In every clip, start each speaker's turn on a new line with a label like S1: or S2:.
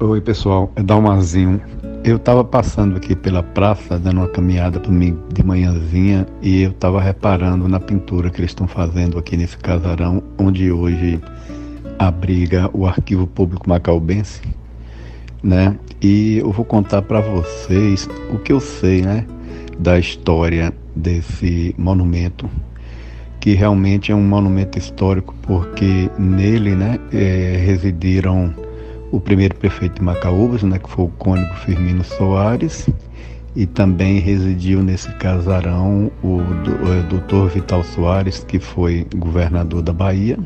S1: Oi pessoal, é Dalmazinho. Eu estava passando aqui pela praça, dando uma caminhada para mim de manhãzinha, e eu estava reparando na pintura que eles estão fazendo aqui nesse casarão, onde hoje abriga o Arquivo Público Macaubense, né? E eu vou contar para vocês o que eu sei, né, da história desse monumento, que realmente é um monumento histórico, porque nele, né, residiram o primeiro prefeito de Macaúbas, né, que foi o cônego Firmino Soares, e também residiu nesse casarão o Dr. Vital Soares, que foi governador da Bahia,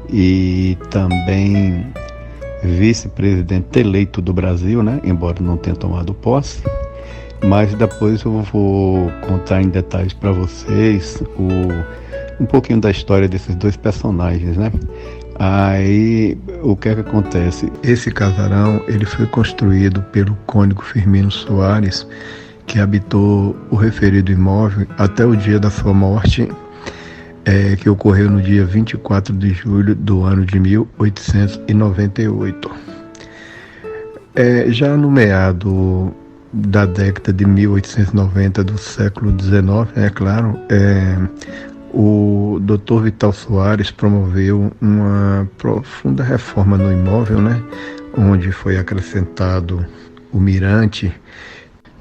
S1: e também vice-presidente eleito do Brasil, né, embora não tenha tomado posse. Mas depois eu vou contar em detalhes para vocês um pouquinho da história desses dois personagens, né? Aí, o que é que acontece? Esse casarão, ele foi construído pelo cônego Firmino Soares, que habitou o referido imóvel até o dia da sua morte, que ocorreu no dia 24 de julho do ano de 1898. Já no meado da década de 1890 do século XIX, é claro, o Dr. Vital Soares promoveu uma profunda reforma no imóvel, né, onde foi acrescentado o mirante,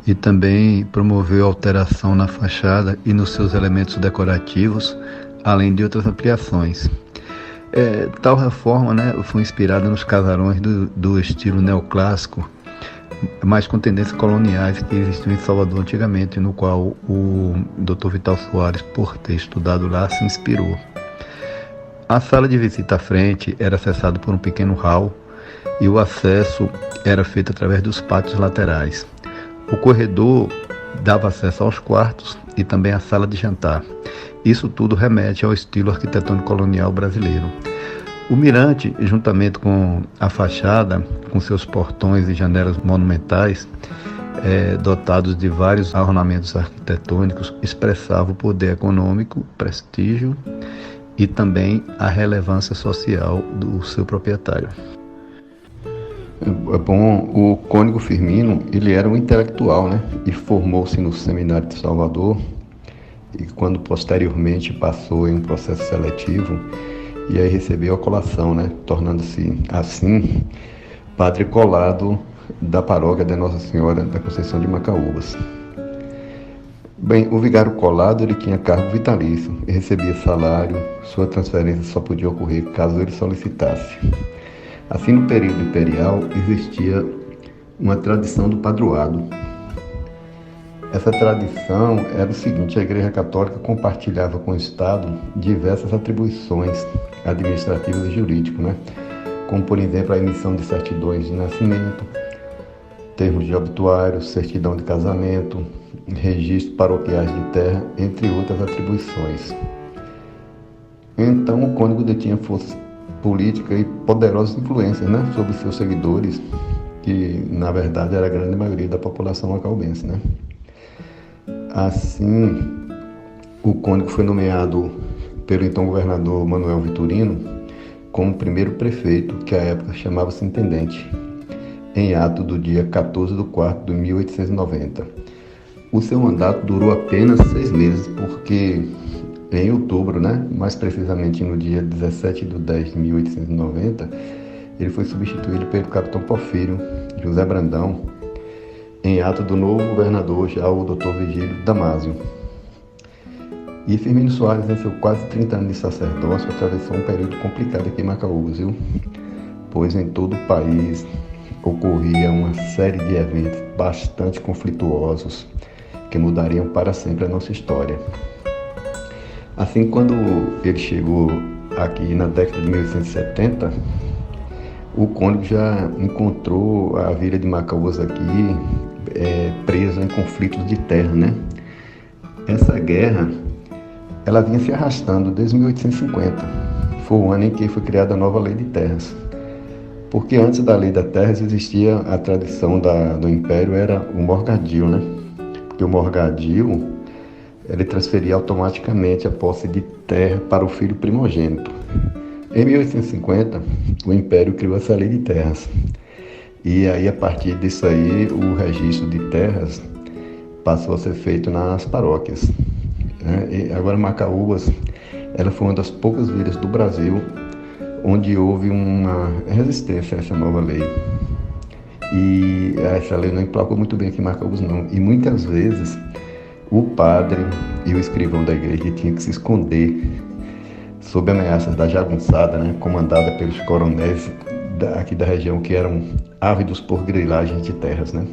S1: e também promoveu alteração na fachada e nos seus elementos decorativos, além de outras ampliações. Tal reforma, né, foi inspirada nos casarões do estilo neoclássico, mas com tendências coloniais que existiam em Salvador antigamente, no qual o Dr. Vital Soares, por ter estudado lá, se inspirou. A sala de visita à frente era acessada por um pequeno hall e o acesso era feito através dos pátios laterais. O corredor dava acesso aos quartos e também à sala de jantar. Isso tudo remete ao estilo arquitetônico colonial brasileiro. O mirante, juntamente com a fachada, com seus portões e janelas monumentais, dotados de vários ornamentos arquitetônicos, expressava o poder econômico, prestígio e também a relevância social do seu proprietário.
S2: Bom, o cônego Firmino, ele era um intelectual, né? E formou-se no Seminário de Salvador, e quando posteriormente passou em um processo seletivo, e aí recebeu a colação, né? Tornando-se, assim, padre colado da paróquia da Nossa Senhora da Conceição de Macaúbas. Bem, o vigário colado, ele tinha cargo vitalício e recebia salário. Sua transferência só podia ocorrer caso ele solicitasse. Assim, no período imperial, existia uma tradição do padroado. Essa tradição era o seguinte: a Igreja Católica compartilhava com o Estado diversas atribuições administrativas e jurídicas, né? Como, por exemplo, a emissão de certidões de nascimento, termos de obituário, certidão de casamento, registros paroquiais de terra, entre outras atribuições. Então, o cônego detinha força política e poderosas influências, né, sobre seus seguidores, que, na verdade, era a grande maioria da população macaubense, né? Assim, o cônego foi nomeado pelo então governador Manuel Vitorino como primeiro prefeito, que à época chamava-se intendente, em ato do dia 14 de 4 de 1890. O seu mandato durou apenas 6 meses, porque em outubro, né, mais precisamente no dia 17 de 10 de 1890, ele foi substituído pelo capitão Porfírio José Brandão, em ato do novo governador, já o Dr. Vigílio Damásio. E Firmino Soares, em seus quase 30 anos de sacerdócio, atravessou um período complicado aqui em Macaúbas, viu? Pois em todo o país ocorria uma série de eventos bastante conflituosos que mudariam para sempre a nossa história. Assim, quando ele chegou aqui na década de 1870, o cônego já encontrou a vila de Macaúbas aqui presa em conflitos de terra, né? Essa guerra, ela vinha se arrastando desde 1850. Foi o ano em que foi criada a nova Lei de Terras. Porque antes da Lei das Terras existia a tradição do Império, era o morgadio, né? Porque o morgadio, ele transferia automaticamente a posse de terra para o filho primogênito. Em 1850, o Império criou essa Lei de Terras. E aí, a partir disso aí, o registro de terras passou a ser feito nas paróquias, né? E agora, Macaúbas, ela foi uma das poucas vilas do Brasil onde houve uma resistência a essa nova lei. E essa lei não emplacou muito bem aqui em Macaúbas, não. E muitas vezes o padre e o escrivão da igreja tinham que se esconder sob ameaças da jagunçada, né, comandada pelos coronéis aqui da região, que eram ávidos por grilagem de terras, né?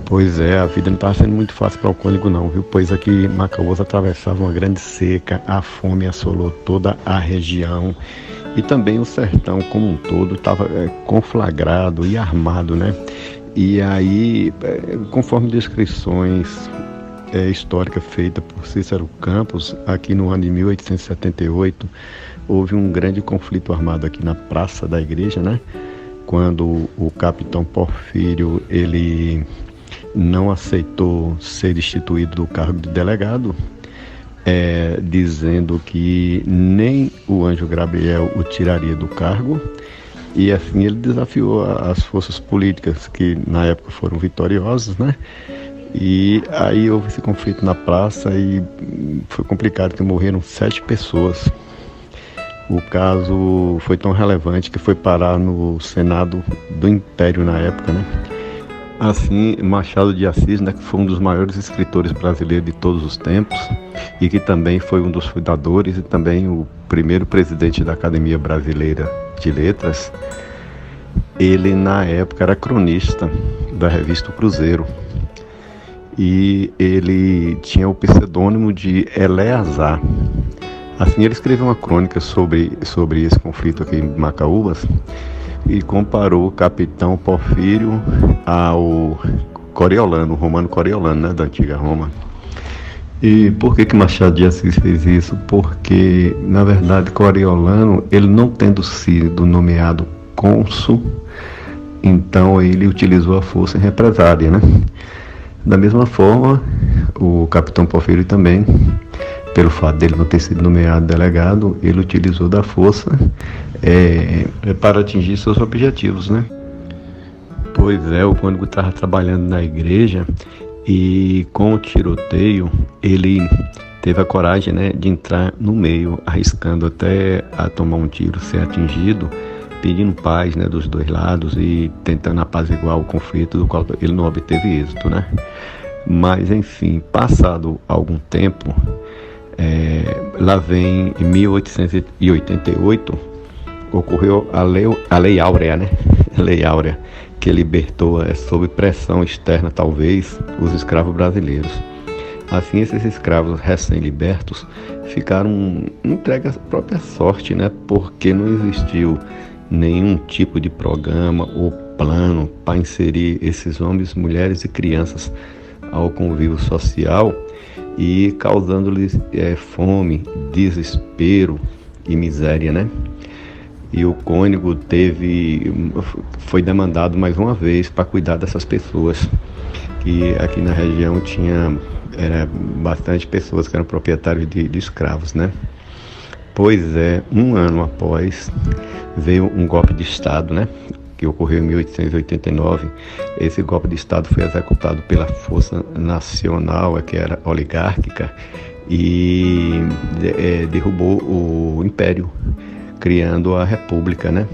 S1: Pois é, a vida não estava sendo muito fácil para o cônego não, viu? Pois aqui Macaúbas atravessava uma grande seca, a fome assolou toda a região e também o sertão como um todo estava conflagrado e armado, né? E aí, conforme descrições históricas feitas por Cícero Campos, aqui no ano de 1878, houve um grande conflito armado aqui na Praça da Igreja, né? Quando o capitão Porfírio, ele não aceitou ser destituído do cargo de delegado, dizendo que nem o anjo Gabriel o tiraria do cargo, e assim ele desafiou as forças políticas que na época foram vitoriosas, né? E aí houve esse conflito na praça e foi complicado, que morreram 7 pessoas. O caso foi tão relevante que foi parar no Senado do Império na época, né? Assim, Machado de Assis, né, que foi um dos maiores escritores brasileiros de todos os tempos e que também foi um dos fundadores e também o primeiro presidente da Academia Brasileira de Letras, ele na época era cronista da revista O Cruzeiro e ele tinha o pseudônimo de Eleazar. Assim, ele escreveu uma crônica sobre esse conflito aqui em Macaúbas e comparou o capitão Porfírio ao Coriolano, o romano Coriolano, né, da antiga Roma. E por que Machado de Assis fez isso? Porque, na verdade, Coriolano, ele não tendo sido nomeado cônsul, então ele utilizou a força em represália, né? Da mesma forma, o capitão Porfírio também, pelo fato dele não ter sido nomeado delegado, ele utilizou da força para atingir seus objetivos, né? Pois é, o cônego estava trabalhando na igreja e com o tiroteio ele teve a coragem, né, de entrar no meio, arriscando até a tomar um tiro, ser atingido, pedindo paz, né, dos dois lados e tentando apaziguar o conflito, do qual ele não obteve êxito, né? Mas enfim, passado algum tempo, lá vem em 1888, ocorreu a Lei Áurea, né? A Lei Áurea, que libertou, sob pressão externa talvez, os escravos brasileiros. Assim, esses escravos recém-libertos ficaram entregues à própria sorte, né? Porque não existiu nenhum tipo de programa ou plano para inserir esses homens, mulheres e crianças ao convívio social e causando-lhes fome, desespero e miséria, né? E o cônego foi demandado mais uma vez para cuidar dessas pessoas, que aqui na região tinha bastante pessoas que eram proprietários de escravos, né? Pois é, um ano após veio um golpe de Estado, né? Que ocorreu em 1889. Esse golpe de Estado foi executado pela Força Nacional, que era oligárquica, e derrubou o Império, criando a República, né?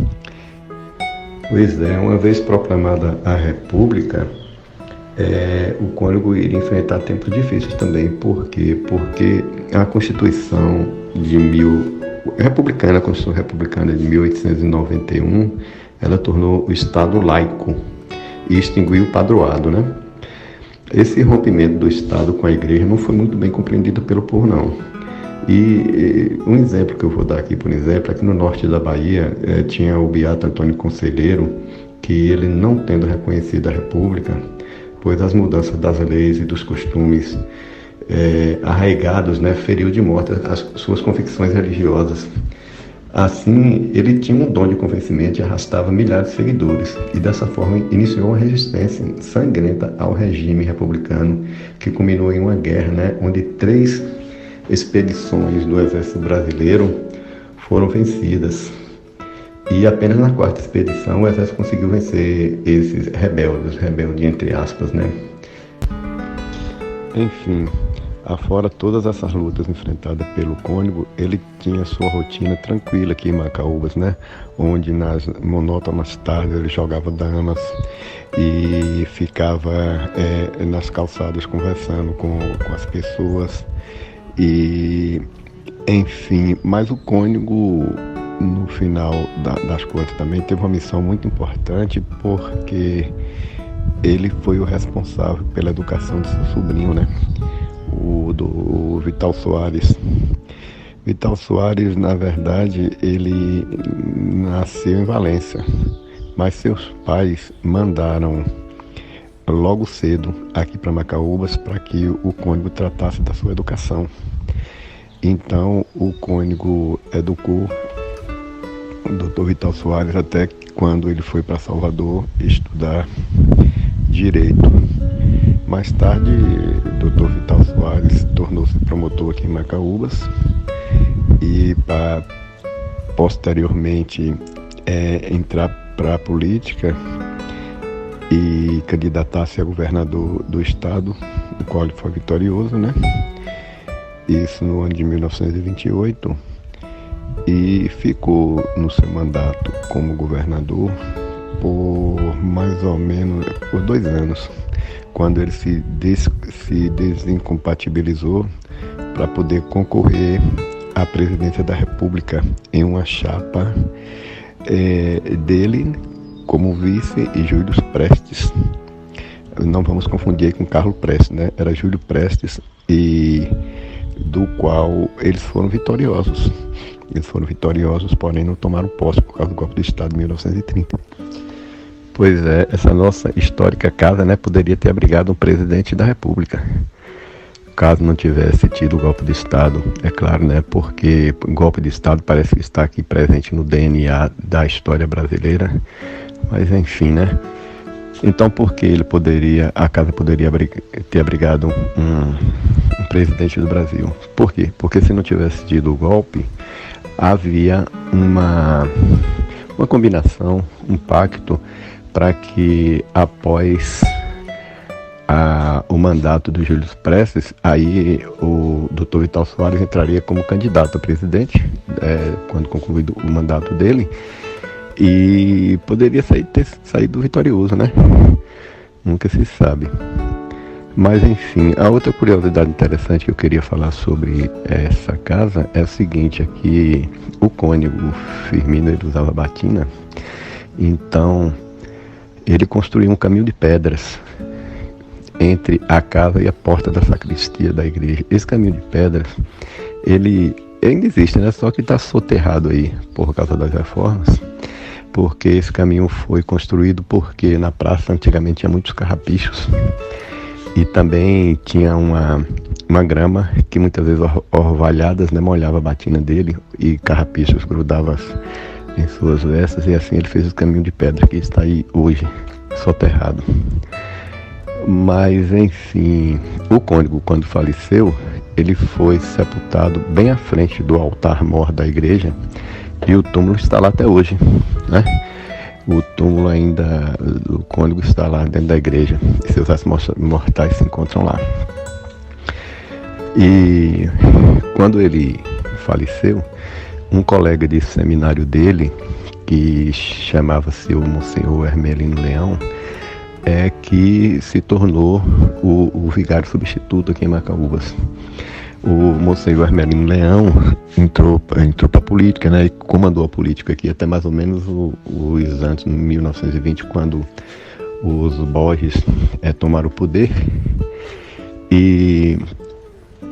S1: Pois é, uma vez proclamada a República, o cônego iria enfrentar tempos difíceis também. Por quê? Porque a Constituição a Constituição Republicana de 1891, ela tornou o Estado laico e extinguiu o padroado, né? Esse rompimento do Estado com a Igreja não foi muito bem compreendido pelo povo, não. E um exemplo que eu vou dar aqui, por exemplo, aqui no norte da Bahia, tinha o beato Antônio Conselheiro, que ele, não tendo reconhecido a República, pois as mudanças das leis e dos costumes arraigados, né, feriu de morte as suas convicções religiosas. Assim, ele tinha um dom de convencimento e arrastava milhares de seguidores, e dessa forma iniciou uma resistência sangrenta ao regime republicano, que culminou em uma guerra, né, onde 3 expedições do exército brasileiro foram vencidas.
S2: E apenas na quarta expedição o exército conseguiu vencer esses rebeldes, rebelde entre aspas, né?
S1: Enfim, afora todas essas lutas enfrentadas pelo Cônego, ele tinha sua rotina tranquila aqui em Macaúbas, né? Onde nas monótonas tardes ele jogava damas e ficava nas calçadas conversando com as pessoas. E, enfim, mas o Cônego, no final das contas, também teve uma missão muito importante, porque ele foi o responsável pela educação de seu sobrinho, né? O Vital Soares. Vital Soares, na verdade, ele nasceu em Valência, mas seus pais mandaram logo cedo aqui para Macaúbas para que o Cônego tratasse da sua educação. Então, o Cônego educou o Dr. Vital Soares até quando ele foi para Salvador estudar Direito. Mais tarde, Dr. Vital Soares tornou-se promotor aqui em Macaúbas e para posteriormente entrar para a política e candidatar-se a governador do estado, no qual ele foi vitorioso, né? Isso no ano de 1928, e ficou no seu mandato como governador por mais ou menos por 2 anos, quando ele se desincompatibilizou para poder concorrer à presidência da República em uma chapa dele como vice e Júlio Prestes. Não vamos confundir com Carlos Prestes, né? Era Júlio Prestes, e do qual eles foram vitoriosos. Eles foram vitoriosos, porém não tomaram posse por causa do golpe do Estado de 1930. Pois é, essa nossa histórica casa, né, poderia ter abrigado um presidente da República, caso não tivesse tido o golpe de Estado, é claro, né, porque o golpe de Estado parece que está aqui presente no DNA da história brasileira, mas enfim, né. Então, por que a casa poderia ter abrigado um presidente do Brasil? Por quê? Porque se não tivesse tido o golpe, havia uma combinação, um pacto, para que após o mandato do Júlio Prestes, aí o Dr. Vital Soares entraria como candidato a presidente, quando concluído o mandato dele, e poderia ter saído vitorioso, né? Nunca se sabe. Mas enfim, a outra curiosidade interessante que eu queria falar sobre essa casa é o seguinte: aqui o Cônego Firmino, ele usava batina, então ele construiu um caminho de pedras entre a casa e a porta da sacristia da igreja. Esse caminho de pedras, ele ainda existe, né? Só que está soterrado aí por causa das reformas, porque esse caminho foi construído porque na praça antigamente tinha muitos carrapichos e também tinha uma grama que muitas vezes orvalhadas, né, molhava a batina dele e carrapichos grudavam em suas vestes, e assim ele fez o caminho de pedra que está aí hoje, soterrado. Mas enfim, o Cônego, quando faleceu, ele foi sepultado bem à frente do altar-mor da igreja, e o túmulo está lá até hoje, né? O túmulo ainda do Cônego está lá dentro da igreja, e seus restos mortais se encontram lá. E quando ele faleceu, um colega de seminário dele, que chamava-se o Monsenhor Hermelino Leão, que se tornou o vigário substituto aqui em Macaúbas. O Monsenhor Hermelino Leão entrou para a política, né, e comandou a política aqui até mais ou menos os anos, em 1920, quando os Borges tomaram o poder. E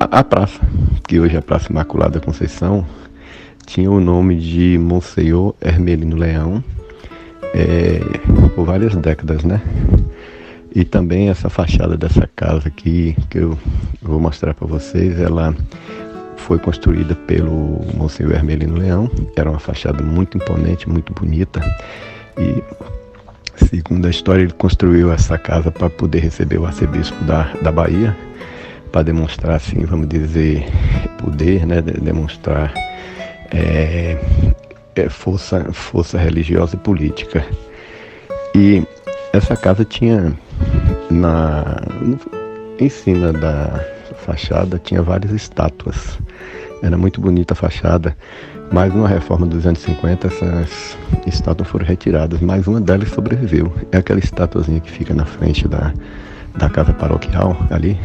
S1: a praça, que hoje é a Praça Imaculada Conceição, tinha o nome de Monsenhor Hermelino Leão por várias décadas, né? E também essa fachada dessa casa aqui, que eu vou mostrar para vocês, ela foi construída pelo Monsenhor Hermelino Leão. Era uma fachada muito imponente, muito bonita. E, segundo a história, ele construiu essa casa para poder receber o arcebispo da Bahia, para demonstrar, assim, vamos dizer, poder, né? Demonstrar força religiosa e política. E essa casa tinha em cima da fachada tinha várias estátuas. Era muito bonita a fachada, mas numa reforma dos anos 50 essas estátuas foram retiradas, mas uma delas sobreviveu. É aquela estatuazinha que fica na frente da casa paroquial ali.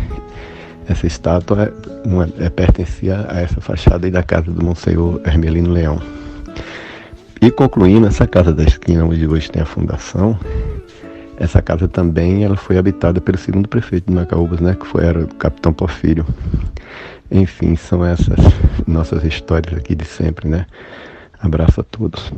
S1: Essa estátua pertencia a essa fachada aí da casa do Monsenhor Hermelino Leão. E concluindo, essa casa da esquina onde hoje tem a fundação, essa casa também ela foi habitada pelo segundo prefeito de Macaúbas, né, era o capitão Porfírio. Enfim, são essas nossas histórias aqui de sempre, né? Abraço a todos.